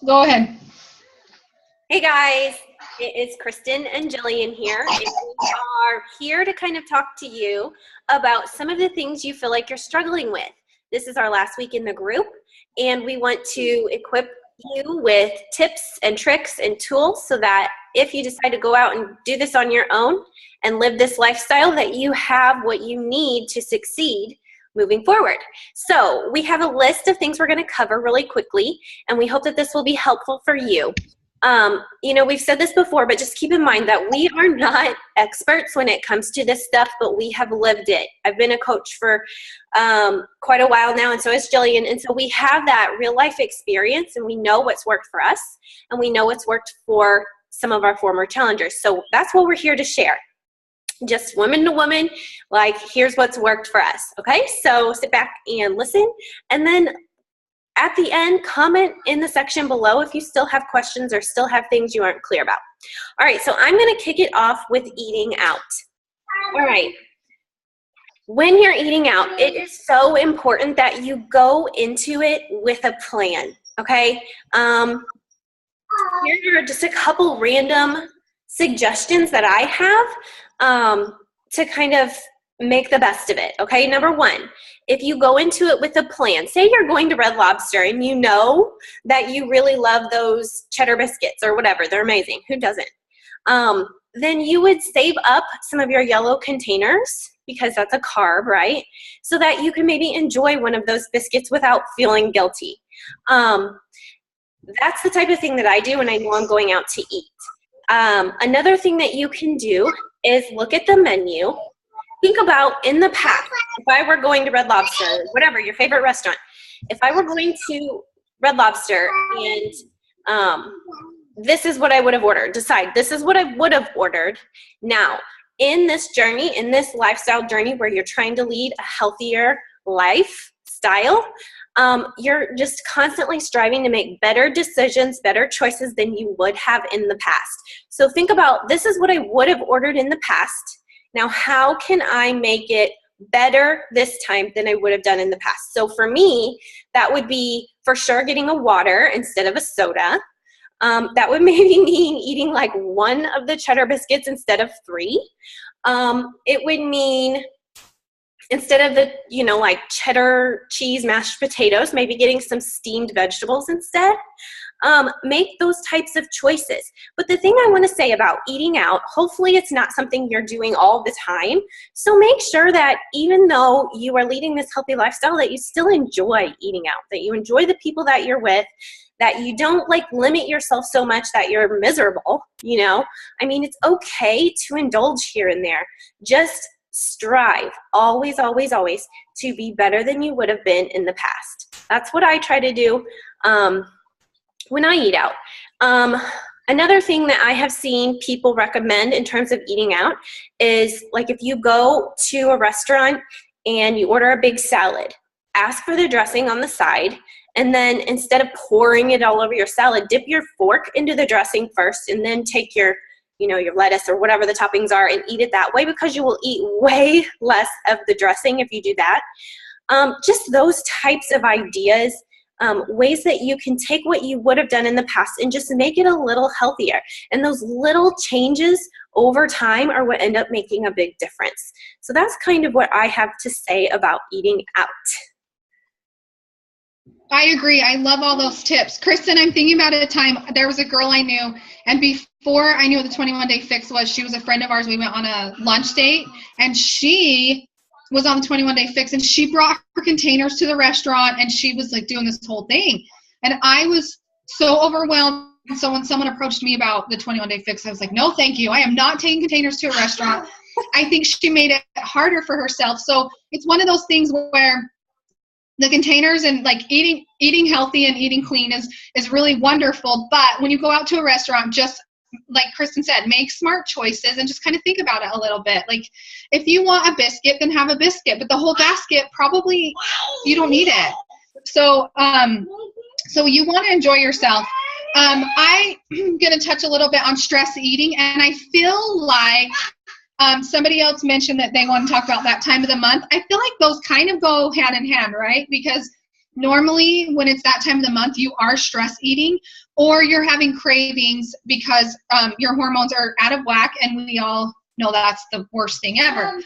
Go ahead. Hey guys, it is Kristen and Jillian here, and we are here to kind of talk to you about some of the things you feel like you're struggling with. This is our last week in the group, and we want to equip you with tips and tricks and tools so that if you decide to go out and do this on your own and live this lifestyle, that you have what you need to succeed moving forward. So we have a list of things we're going to cover really quickly, and we hope that this will be helpful for you. We've said this before, but just keep in mind that we are not experts when it comes to this stuff, but we have lived it. I've been a coach for quite a while now, and so is Jillian. And so we have that real life experience, and we know what's worked for us, and we know what's worked for some of our former challengers. So that's what we're here to share. Just woman to woman, like, here's what's worked for us. Okay, so sit back and listen, and then at the end, comment in the section below if you still have questions or still have things you aren't clear about. All right, so I'm going to kick it off with eating out. All right. When you're eating out, it is so important that you go into it with a plan, okay? Here are just a couple random suggestions that I have to kind of make the best of it, okay? Number one, if you go into it with a plan, say you're going to Red Lobster and you know that you really love those cheddar biscuits or whatever, they're amazing, who doesn't? Then you would save up some of your yellow containers, because that's a carb, right? So that you can maybe enjoy one of those biscuits without feeling guilty. That's the type of thing that I do when I know I'm going out to eat. Another thing that you can do is look at the menu. Think about in the past, if I were going to Red Lobster, whatever, your favorite restaurant, if I were going to Red Lobster and this is what I would have ordered, decide this is what I would have ordered. Now, in this journey, in this lifestyle journey where you're trying to lead a healthier lifestyle, you're just constantly striving to make better decisions, better choices than you would have in the past. So think about, this is what I would have ordered in the past. Now, how can I make it better this time than I would have done in the past? So for me, that would be for sure getting a water instead of a soda. That would maybe mean eating like one of the cheddar biscuits instead of 3. It would mean instead of the, like cheddar cheese mashed potatoes, maybe getting some steamed vegetables instead. Make those types of choices. But the thing I want to say about eating out, hopefully it's not something you're doing all the time. So make sure that even though you are leading this healthy lifestyle, that you still enjoy eating out, that you enjoy the people that you're with, that you don't limit yourself so much that you're miserable, I mean, it's okay to indulge here and there. Just strive always, always, always to be better than you would have been in the past. That's what I try to do when I eat out. Another thing that I have seen people recommend in terms of eating out is if you go to a restaurant and you order a big salad, ask for the dressing on the side, and then instead of pouring it all over your salad, dip your fork into the dressing first and then take your lettuce or whatever the toppings are and eat it that way, because you will eat way less of the dressing if you do that. Just those types of ideas, ways that you can take what you would have done in the past and just make it a little healthier. And those little changes over time are what end up making a big difference. So that's kind of what I have to say about eating out. I agree. I love all those tips. Kristen, I'm thinking about a time, there was a girl I knew, and before I knew what the 21-day fix was, she was a friend of ours. We went on a lunch date, and she was on the 21-day fix, and she brought her containers to the restaurant, and she was doing this whole thing. And I was so overwhelmed. So when someone approached me about the 21-day fix, I was like, no, thank you. I am not taking containers to a restaurant. I think she made it harder for herself. So it's one of those things where the containers and eating healthy and eating clean is really wonderful. But when you go out to a restaurant, just like Kristen said, make smart choices and just kind of think about it a little bit. If you want a biscuit, then have a biscuit, but the whole basket, probably you don't need it. So you want to enjoy yourself. I'm going to touch a little bit on stress eating, and I feel like somebody else mentioned that they want to talk about that time of the month. I feel like those kind of go hand in hand, right? Because normally when it's that time of the month, you are stress eating or you're having cravings because your hormones are out of whack, and we all know that's the worst thing ever.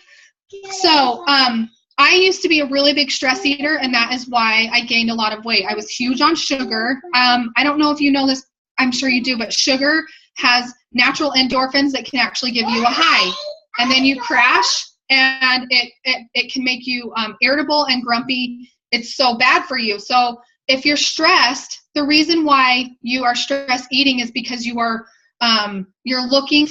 So I used to be a really big stress eater, and that is why I gained a lot of weight. I was huge on sugar. I don't know if you know this, I'm sure you do, but sugar has natural endorphins that can actually give you a high, and then you crash, and it can make you irritable and grumpy. It's so bad for you. So if you're stressed, the reason why you are stress eating is because you are you're looking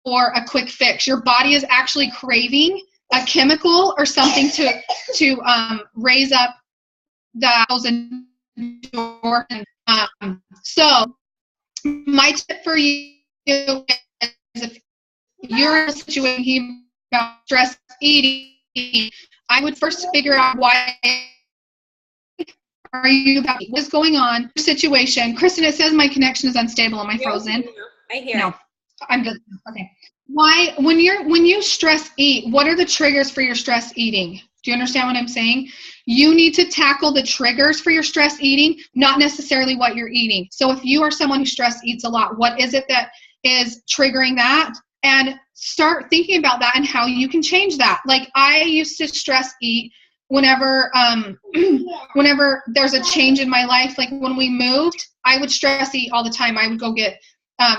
for a quick fix. Your body is actually craving a chemical or something to raise up those endorphins. So my tip for you is, if you're in a situation about stress eating, I would first figure out why are you about what's going on, situation. Kristen, it says my connection is unstable. Am I frozen? I hear. No, I'm good. Okay. Why, when you stress eat, what are the triggers for your stress eating? Do you understand what I'm saying? You need to tackle the triggers for your stress eating, not necessarily what you're eating. So if you are someone who stress eats a lot, what is it that is triggering that? And start thinking about that and how you can change that. Like I used to stress eat whenever whenever there's a change in my life. Like when we moved, I would stress eat all the time. I would go get,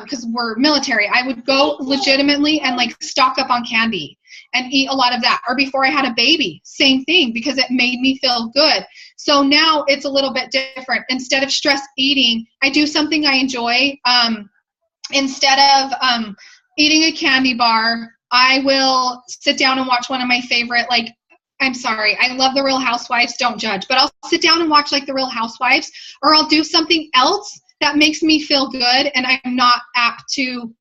because we're military, I would go legitimately and like stock up on candy and eat a lot of that. Or before I had a baby, same thing, because it made me feel good. So now it's a little bit different. Instead of stress eating, I do something I enjoy. Instead of eating a candy bar, I will sit down and watch one of my favorite, like, I'm sorry, I love The Real Housewives, don't judge, but I'll sit down and watch like The Real Housewives, or I'll do something else that makes me feel good, and I'm not apt to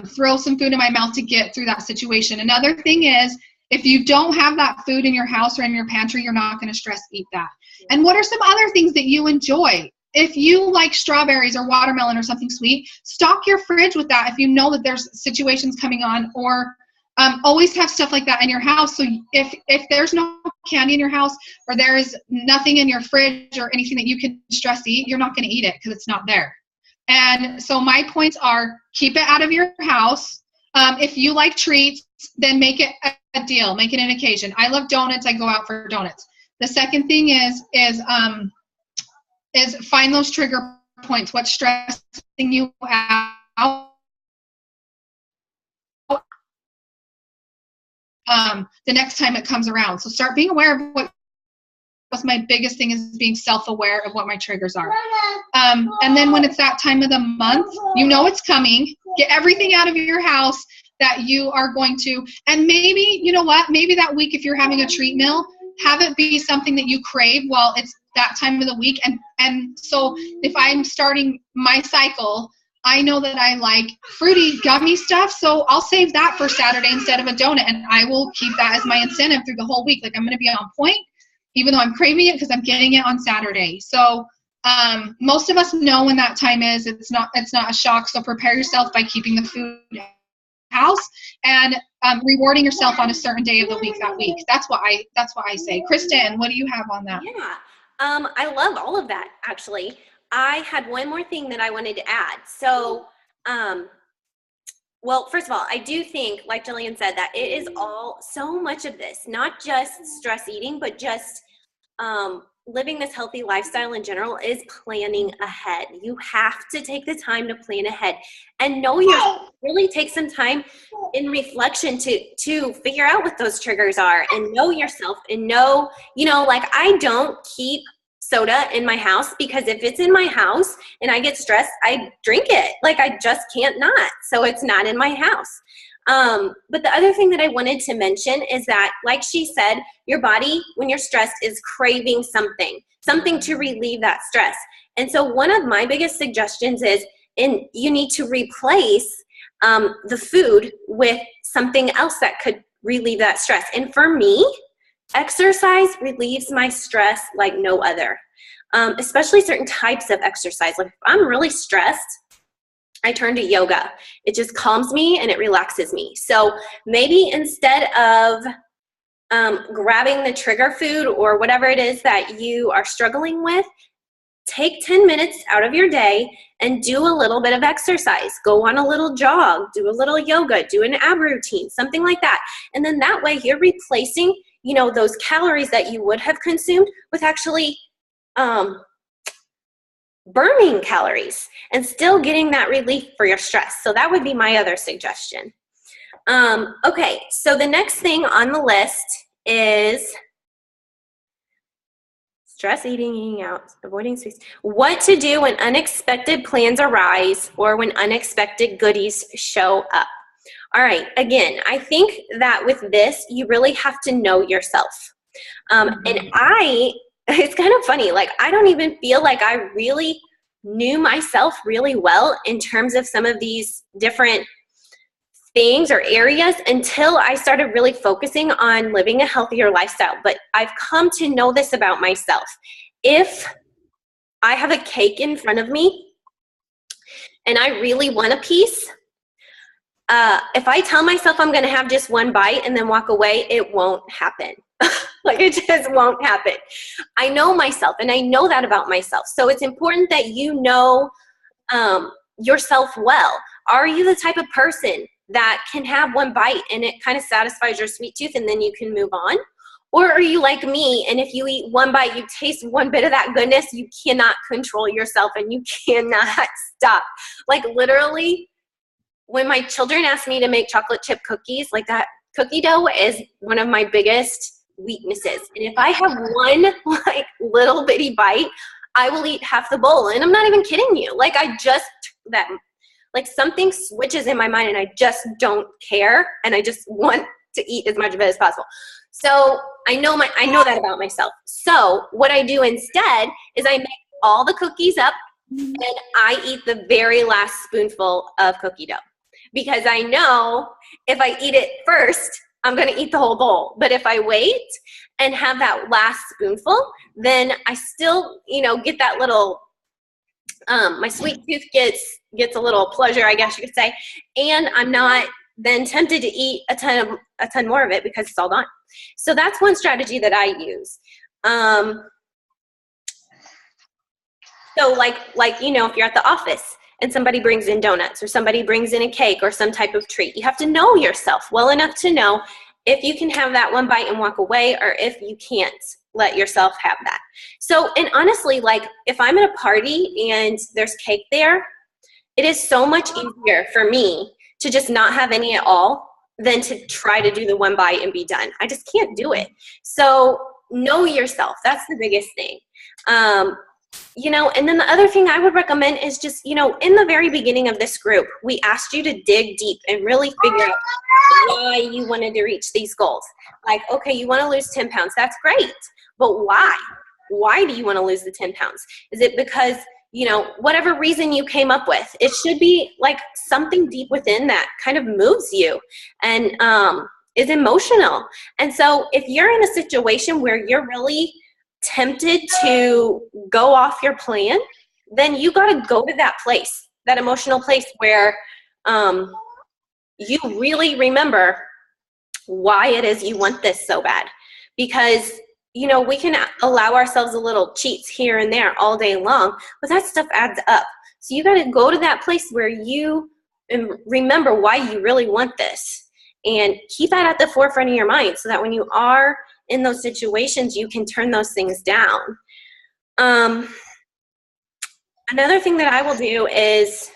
throw some food in my mouth to get through that situation. Another thing is, if you don't have that food in your house or in your pantry, you're not going to stress eat that. And what are some other things that you enjoy? If you like strawberries or watermelon or something sweet, stock your fridge with that if you know that there's situations coming on, or always have stuff like that in your house. So if there's no candy in your house, or there is nothing in your fridge or anything that you can stress eat, you're not going to eat it because it's not there. And so my points are, keep it out of your house. If you like treats, then make it a deal, make it an occasion. I love donuts. I go out for donuts. The second thing is find those trigger points. What's stressing you out? The next time it comes around. So start being aware of what's my biggest thing, is being self-aware of what my triggers are. And then when it's that time of the month, you know it's coming. Get everything out of your house that you are going to, and maybe, you know what, maybe that week if you're having a treat meal, have it be something that you crave while it's that time of the week. And so if I'm starting my cycle, I know that I like fruity gummy stuff, so I'll save that for Saturday instead of a donut, and I will keep that as my incentive through the whole week. Like, I'm going to be on point, even though I'm craving it, because I'm getting it on Saturday. So most of us know when that time is. It's not a shock. So prepare yourself by keeping the food house and rewarding yourself on a certain day of the week that week. That's what I say. Kristen, what do you have on that? Yeah, I love all of that, actually. I had one more thing that I wanted to add. So, well, first of all, I do think, like Jillian said, that it is all, so much of this, not just stress eating, but just living this healthy lifestyle in general, is planning ahead. You have to take the time to plan ahead and know yourself. Really take some time in reflection to figure out what those triggers are, and know yourself, and know, like, I don't keep soda in my house, because if it's in my house and I get stressed, I drink it. Like, I just can't not. So it's not in my house. But the other thing that I wanted to mention is that, like she said, your body, when you're stressed, is craving something to relieve that stress. And so one of my biggest suggestions is, you need to replace the food with something else that could relieve that stress. And for me, exercise relieves my stress like no other, especially certain types of exercise. Like, if I'm really stressed, I turn to yoga. It just calms me and it relaxes me. So maybe instead of grabbing the trigger food or whatever it is that you are struggling with, take 10 minutes out of your day and do a little bit of exercise. Go on a little jog, do a little yoga, do an ab routine, something like that. And then that way you're replacing, you know, those calories that you would have consumed with actually burning calories and still getting that relief for your stress. So that would be my other suggestion. Okay, so the next thing on the list is stress eating out, avoiding space. What to do when unexpected plans arise or when unexpected goodies show up. All right, again, I think that with this, you really have to know yourself. And it's kind of funny, like I don't even feel like I really knew myself really well in terms of some of these different things or areas until I started really focusing on living a healthier lifestyle. But I've come to know this about myself. If I have a cake in front of me and I really want a piece, if I tell myself I'm going to have just one bite and then walk away, it won't happen. Like it just won't happen. I know myself and I know that about myself. So it's important that you know yourself well. Are you the type of person that can have one bite and it kind of satisfies your sweet tooth and then you can move on? Or are you like me and if you eat one bite, you taste one bit of that goodness, you cannot control yourself and you cannot stop. Like literally, when my children ask me to make chocolate chip cookies, like that cookie dough is one of my biggest weaknesses. And if I have one like little bitty bite, I will eat half the bowl. And I'm not even kidding you. Like like something switches in my mind and I just don't care. And I just want to eat as much of it as possible. So I know that about myself. So what I do instead is I make all the cookies up and I eat the very last spoonful of cookie dough. Because I know if I eat it first, I'm going to eat the whole bowl. But if I wait and have that last spoonful, then I still, you know, get that little, my sweet tooth gets a little pleasure, I guess you could say. And I'm not then tempted to eat a ton more of it because it's all gone. So that's one strategy that I use. So like, you know, if you're at the office and somebody brings in donuts or somebody brings in a cake or some type of treat, you have to know yourself well enough to know if you can have that one bite and walk away or if you can't let yourself have that. So, and honestly, like if I'm at a party and there's cake there, it is so much easier for me to just not have any at all than to try to do the one bite and be done. I just can't do it. So know yourself. That's the biggest thing. You know, and then the other thing I would recommend is just, you know, in the very beginning of this group, we asked you to dig deep and really figure out why you wanted to reach these goals. Like, okay, you want to lose 10 pounds. That's great. But why? Why do you want to lose the 10 pounds? Is it because, you know, whatever reason you came up with, it should be like something deep within that kind of moves you and is emotional. And so if you're in a situation where you're really tempted to go off your plan, then you got to go to that place, that emotional place where you really remember why it is you want this so bad. Because, you know, we can allow ourselves a little cheats here and there all day long, but that stuff adds up. So you got to go to that place where you remember why you really want this and keep that at the forefront of your mind so that when you are in those situations, you can turn those things down. Another thing that I will do is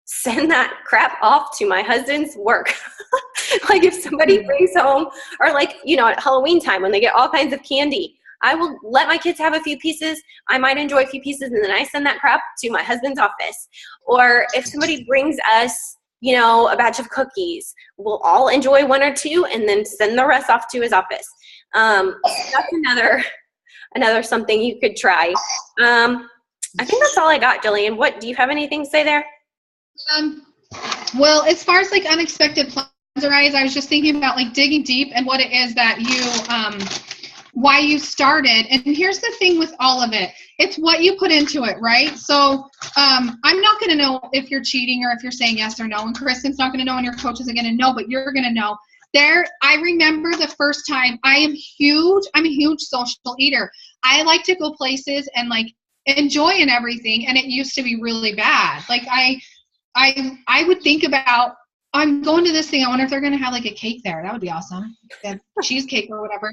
send that crap off to my husband's work. Like if somebody brings home, or like, you know, at Halloween time when they get all kinds of candy, I will let my kids have a few pieces. I might enjoy a few pieces and then I send that crap to my husband's office. Or if somebody brings us, you know, a batch of cookies, we'll all enjoy one or two and then send the rest off to his office. That's another something you could try. I think that's all I got, Jillian. What, do you have anything to say there? Well, as far as like unexpected plans arise, I was just thinking about like digging deep and what it is that you, why you started. And here's the thing with all of it. It's what you put into it, right? So I'm not going to know if you're cheating or if you're saying yes or no. And Kristen's not going to know and your coach isn't going to know, but you're going to know. I remember the first time. I'm a huge social eater. I like to go places and like enjoy and everything, and it used to be really bad. Like I would think about, I'm going to this thing, I wonder if they're going to have like a cake there. That would be awesome. A cheesecake or whatever.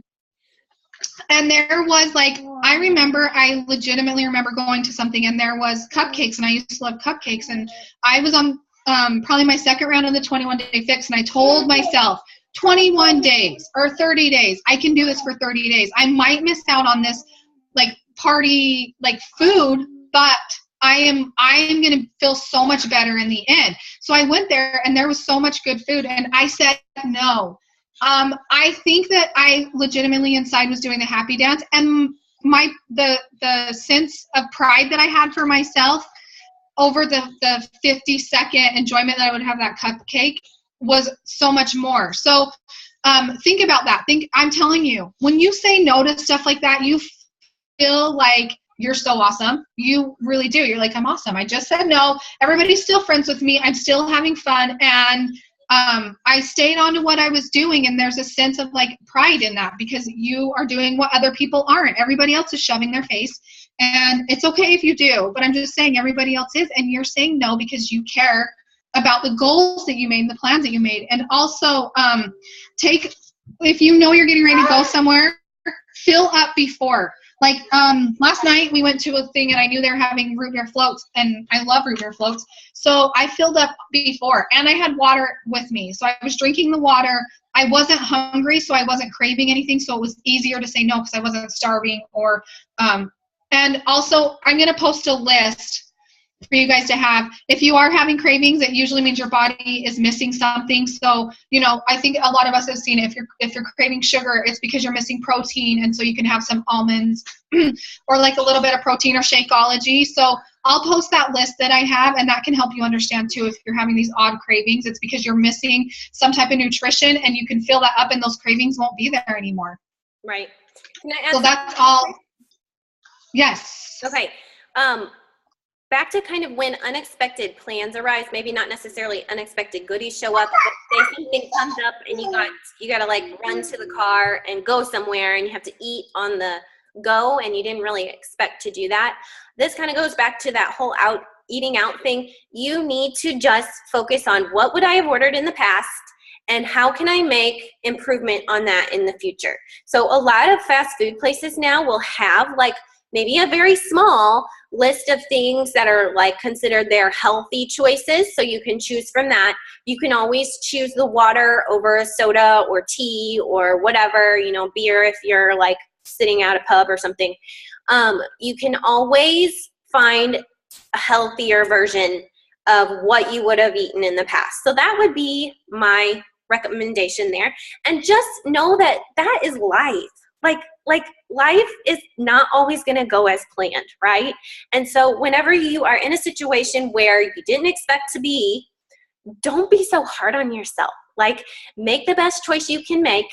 And there was like, I legitimately remember going to something and there was cupcakes, and I used to love cupcakes, and I was on probably my second round of the 21-day fix, and I told myself 21 days or 30 days, I can do this for 30 days. I might miss out on this like party, like food, but I am going to feel so much better in the end. So I went there and there was so much good food, and I said no. I think that I legitimately inside was doing the happy dance, and the sense of pride that I had for myself over the 50-second enjoyment that I would have that cupcake was so much more. So think about that. I'm telling you, when you say no to stuff like that, you feel like you're so awesome. You really do. You're like, I'm awesome. I just said no. Everybody's still friends with me. I'm still having fun. And I stayed on to what I was doing. And there's a sense of like pride in that, because you are doing what other people aren't. Everybody else is shoving their face. And it's okay if you do, but I'm just saying everybody else is. And you're saying no because you care about the goals that you made and the plans that you made. And also if you know you're getting ready to go somewhere, fill up before. Like last night we went to a thing and I knew they were having root beer floats, and I love root beer floats. So I filled up before, and I had water with me. So I was drinking the water. I wasn't hungry, so I wasn't craving anything. So it was easier to say no because I wasn't starving and also I'm going to post a list for you guys to have. If you are having cravings, it usually means your body is missing something. So, I think a lot of us have seen it. If you're craving sugar, it's because you're missing protein. And so you can have some almonds or like a little bit of protein or Shakeology. So I'll post that list that I have, and that can help you understand too. If you're having these odd cravings, it's because you're missing some type of nutrition, and you can fill that up and those cravings won't be there anymore. Right. Can I add so that's all. Yes. Okay. Back to kind of when unexpected plans arise, maybe not necessarily unexpected goodies show up, but say something comes up and you got to like run to the car and go somewhere, and you have to eat on the go, and you didn't really expect to do that. This kind of goes back to that whole eating out thing. You need to just focus on what would I have ordered in the past, and how can I make improvement on that in the future. So a lot of fast food places now will have like maybe a very small list of things that are like considered their healthy choices. So you can choose from that. You can always choose the water over a soda or tea or whatever, beer if you're like sitting at a pub or something. You can always find a healthier version of what you would have eaten in the past. So that would be my recommendation there. And just know that that is life. Like life is not always going to go as planned, right? And so whenever you are in a situation where you didn't expect to be, don't be so hard on yourself. Like, make the best choice you can make,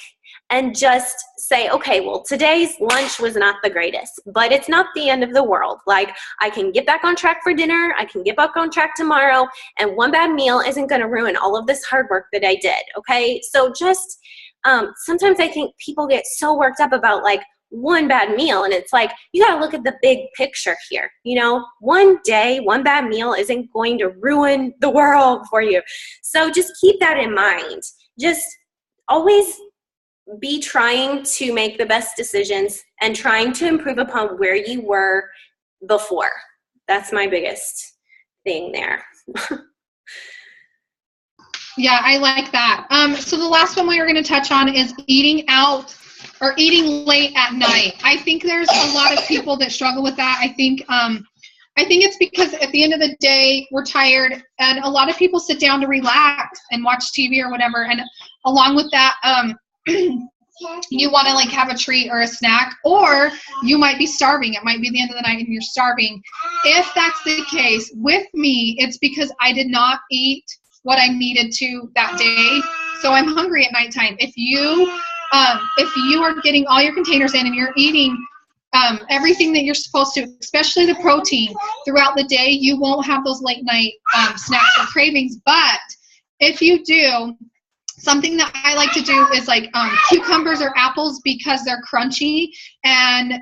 and just say, okay, well, today's lunch was not the greatest, but it's not the end of the world. Like, I can get back on track for dinner. I can get back on track tomorrow. And one bad meal isn't going to ruin all of this hard work that I did. Okay. So just, sometimes I think people get so worked up about like one bad meal, and it's like, you got to look at the big picture here. One day, one bad meal isn't going to ruin the world for you. So just keep that in mind. Just always be trying to make the best decisions and trying to improve upon where you were before. That's my biggest thing there. Yeah, I like that. So the last one we were going to touch on is eating out or eating late at night. I think there's a lot of people that struggle with that. I think it's because at the end of the day, we're tired, and a lot of people sit down to relax and watch TV or whatever. And along with that, you want to like have a treat or a snack, or you might be starving. It might be the end of the night and you're starving. If that's the case with me, it's because I did not eat what I needed to that day. So I'm hungry at nighttime. If you are getting all your containers in and you're eating everything that you're supposed to, especially the protein throughout the day, you won't have those late night snacks or cravings. But if you do, something that I like to do is like cucumbers or apples, because they're crunchy and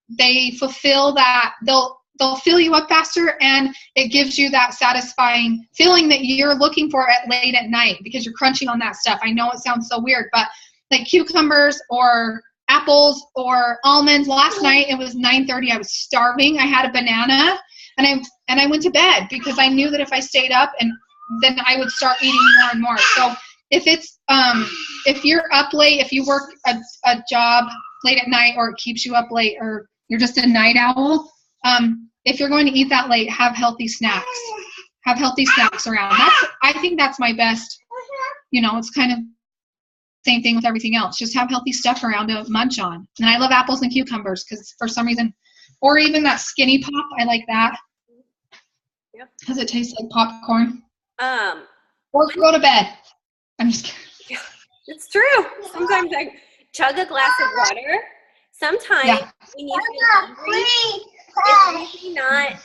they fulfill that, they'll fill you up faster, and it gives you that satisfying feeling that you're looking for at late at night because you're crunching on that stuff. I know it sounds so weird, but like cucumbers or apples or almonds. Last night it was 9:30. I was starving. I had a banana and I went to bed because I knew that if I stayed up, and then I would start eating more and more. So if it's if you're up late, if you work a job late at night, or it keeps you up late, or you're just a night owl, if you're going to eat that late, have healthy snacks. Have healthy snacks around. I think that's my best. It's kind of same thing with everything else. Just have healthy stuff around to munch on. And I love apples and cucumbers because for some reason, or even that Skinny Pop, I like that. Yep. Because it tastes like popcorn. Or go to bed. I'm just kidding. Yeah, it's true. Sometimes I chug a glass of water. Sometimes when you feel hungry, it's really not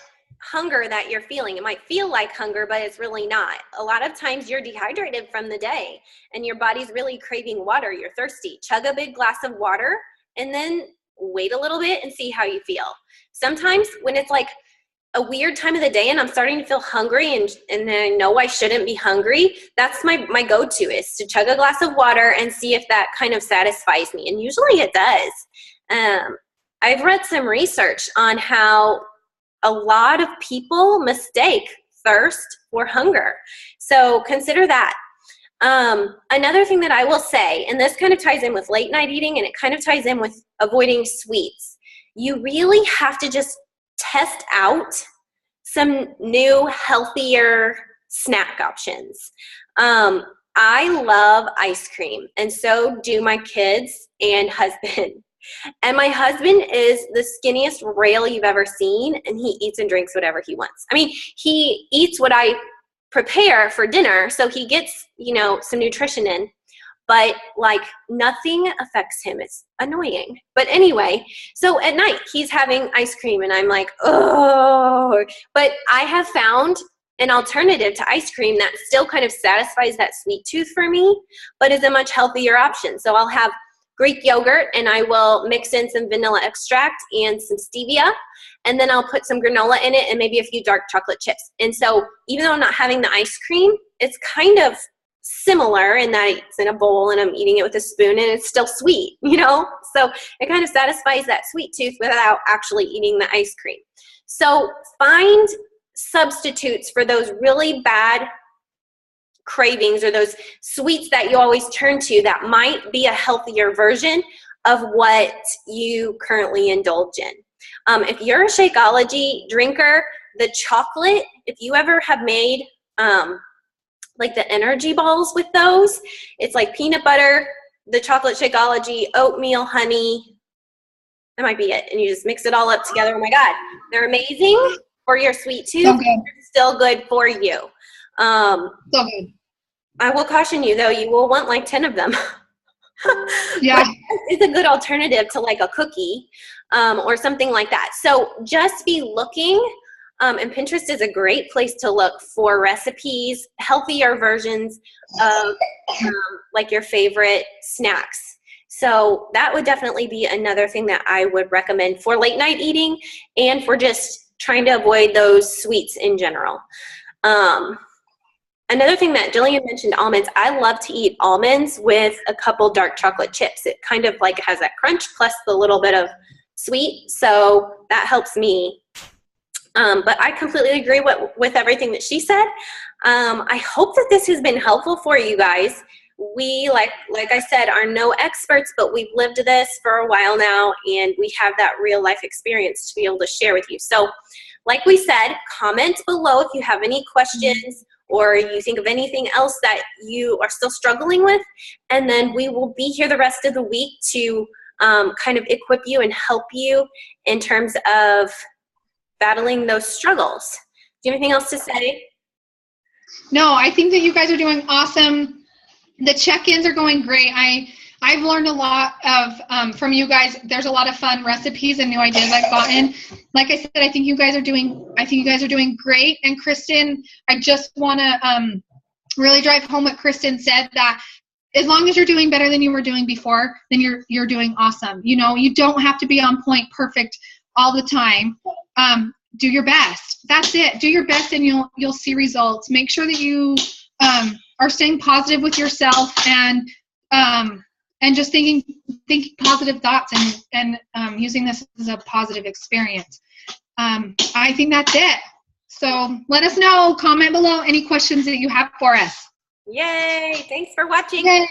hunger that you're feeling. It might feel like hunger, but it's really not. A lot of times you're dehydrated from the day and your body's really craving water. You're thirsty. Chug a big glass of water and then wait a little bit and see how you feel. Sometimes when it's like a weird time of the day and I'm starting to feel hungry and then I know I shouldn't be hungry, that's my go-to, is to chug a glass of water and see if that kind of satisfies me. And usually it does. I've read some research on how a lot of people mistake thirst for hunger. So consider that. Another thing that I will say, and this kind of ties in with late night eating and it kind of ties in with avoiding sweets, you really have to just test out some new, healthier snack options. I love ice cream, and so do my kids and husband. And my husband is the skinniest rail you've ever seen, and he eats and drinks whatever he wants. I mean, he eats what I prepare for dinner, so he gets, some nutrition in, but like nothing affects him. It's annoying. But anyway, so at night he's having ice cream and I'm like, oh, but I have found an alternative to ice cream that still kind of satisfies that sweet tooth for me, but is a much healthier option. So I'll have Greek yogurt and I will mix in some vanilla extract and some stevia, and then I'll put some granola in it and maybe a few dark chocolate chips. And so even though I'm not having the ice cream, it's kind of similar in that it's in a bowl and I'm eating it with a spoon and it's still sweet, So it kind of satisfies that sweet tooth without actually eating the ice cream. So find substitutes for those really bad cravings or those sweets that you always turn to that might be a healthier version of what you currently indulge in. If you're a Shakeology drinker, the chocolate, if you ever have made like the energy balls with those, it's like peanut butter, the chocolate Shakeology, oatmeal, honey, that might be it. And you just mix it all up together. Oh my God, they're amazing for your sweet tooth. So good. Still good for you. So good. I will caution you though, you will want like 10 of them. Yeah. It's a good alternative to like a cookie or something like that. So just be looking. And Pinterest is a great place to look for recipes, healthier versions of like your favorite snacks. So that would definitely be another thing that I would recommend for late night eating and for just trying to avoid those sweets in general. Another thing that Jillian mentioned, almonds. I love to eat almonds with a couple dark chocolate chips. It kind of like has that crunch plus the little bit of sweet. So that helps me. But I completely agree with everything that she said. I hope that this has been helpful for you guys. We, like I said, are no experts, but we've lived this for a while now, and we have that real life experience to be able to share with you. So like we said, comment below if you have any questions or you think of anything else that you are still struggling with, and then we will be here the rest of the week to kind of equip you and help you in terms of battling those struggles. Do you have anything else to say? No, I think that you guys are doing awesome. The check-ins are going great. I've learned a lot of from you guys. There's a lot of fun recipes and new ideas I've gotten. Like I said, I think you guys are doing great. And Kristen, I just want to really drive home what Kristen said, that as long as you're doing better than you were doing before, then you're doing awesome. You know, you don't have to be on point perfect all the time. Do your best. That's it. Do your best and you'll see results. Make sure that you are staying positive with yourself and just thinking positive thoughts and using this as a positive experience. I think that's it. So let us know, comment below any questions that you have for us. Yay! Thanks for watching. Yay.